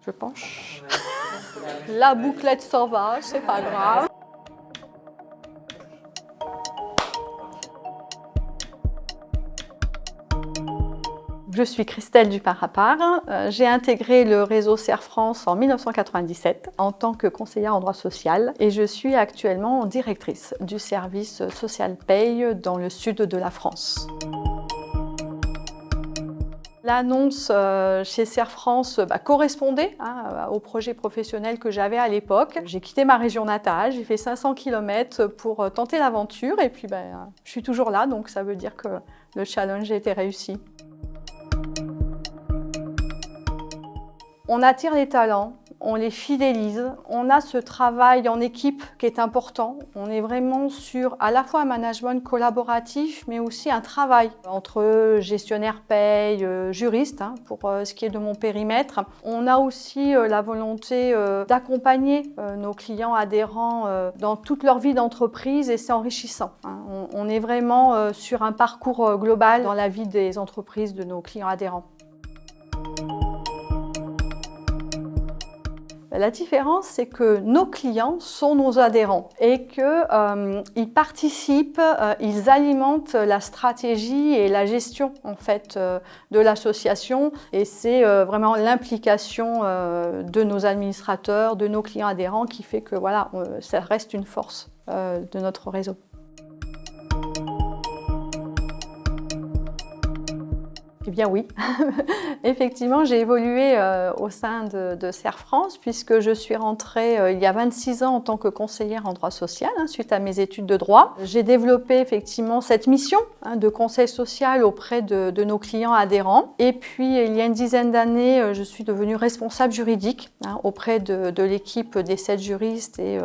Je penche. La bouclette s'en va, c'est pas grave. Je suis Christelle Duparapar. J'ai intégré le réseau Serre France en 1997 en tant que conseillère en droit social et je suis actuellement directrice du service social paye dans le sud de la France. L'annonce chez Serre France correspondait au projet professionnel que j'avais à l'époque. J'ai quitté ma région natale, j'ai fait 500 km pour tenter l'aventure et puis je suis toujours là, donc ça veut dire que le challenge a été réussi. On attire les talents, on les fidélise, on a ce travail en équipe qui est important. On est vraiment sur à la fois un management collaboratif, mais aussi un travail entre gestionnaire paye, juriste, pour ce qui est de mon périmètre. On a aussi la volonté d'accompagner nos clients adhérents dans toute leur vie d'entreprise et c'est enrichissant. On est vraiment sur un parcours global dans la vie des entreprises de nos clients adhérents. La différence, c'est que nos clients sont nos adhérents et qu'ils participent, ils alimentent la stratégie et la gestion en fait, de l'association. Et c'est vraiment l'implication de nos administrateurs, de nos clients adhérents qui fait que voilà, ça reste une force de notre réseau. Eh bien oui, effectivement j'ai évolué au sein de Serre France puisque je suis rentrée il y a 26 ans en tant que conseillère en droit social suite à mes études de droit. J'ai développé effectivement cette mission de conseil social auprès de nos clients adhérents et puis il y a une dizaine d'années je suis devenue responsable juridique auprès de l'équipe des 7 juristes et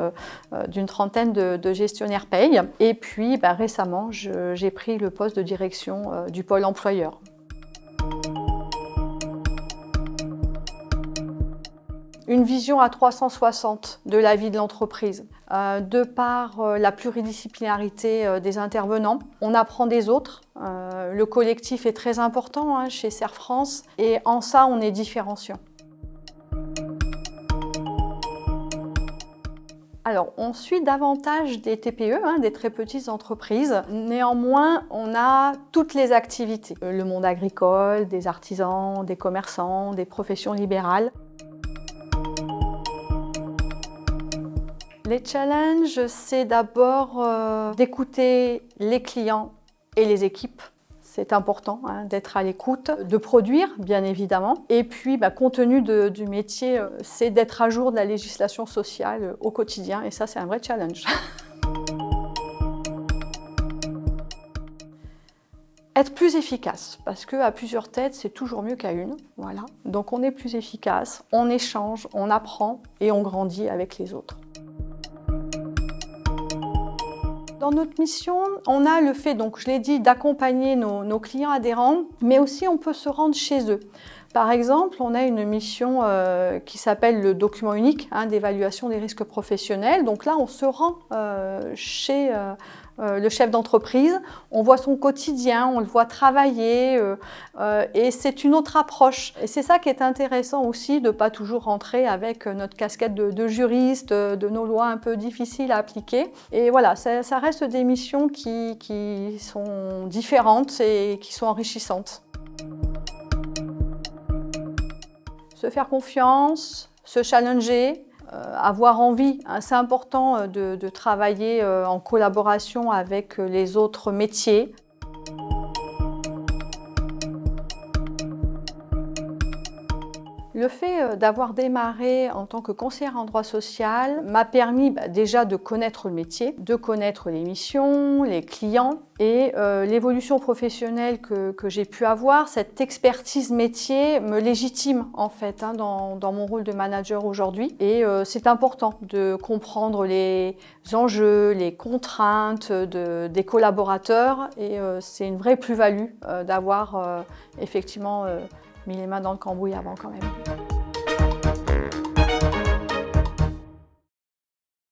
d'une trentaine de gestionnaires paye et puis récemment j'ai pris le poste de direction du pôle employeur. Une vision à 360 de la vie de l'entreprise. De par la pluridisciplinarité des intervenants, on apprend des autres. Le collectif est très important chez Serre France et en ça, on est différenciant. Alors, on suit davantage des TPE, des très petites entreprises. Néanmoins, on a toutes les activités. Le monde agricole, des artisans, des commerçants, des professions libérales. Les challenges, c'est d'abord d'écouter les clients et les équipes. C'est important d'être à l'écoute, de produire bien évidemment. Et puis, compte tenu du métier, c'est d'être à jour de la législation sociale au quotidien. Et ça, c'est un vrai challenge. Être plus efficace, parce qu'à plusieurs têtes, c'est toujours mieux qu'à une. Voilà. Donc on est plus efficace, on échange, on apprend et on grandit avec les autres. Dans notre mission, on a le fait, donc je l'ai dit, d'accompagner nos clients adhérents, mais aussi on peut se rendre chez eux. Par exemple, on a une mission qui s'appelle le document unique d'évaluation des risques professionnels. Donc là, on se rend chez le chef d'entreprise, on voit son quotidien, on le voit travailler et c'est une autre approche. Et c'est ça qui est intéressant aussi de ne pas toujours rentrer avec notre casquette de juriste, de nos lois un peu difficiles à appliquer. Et voilà, ça reste des missions qui sont différentes et qui sont enrichissantes. Se faire confiance, se challenger, avoir envie. C'est important de travailler en collaboration avec les autres métiers. Le fait d'avoir démarré en tant que conseillère en droit social m'a permis déjà de connaître le métier, de connaître les missions, les clients et l'évolution professionnelle que j'ai pu avoir. Cette expertise métier me légitime en fait dans mon rôle de manager aujourd'hui et c'est important de comprendre les enjeux, les contraintes des collaborateurs et c'est une vraie plus-value d'avoir effectivement mis les mains dans le cambouis avant quand même.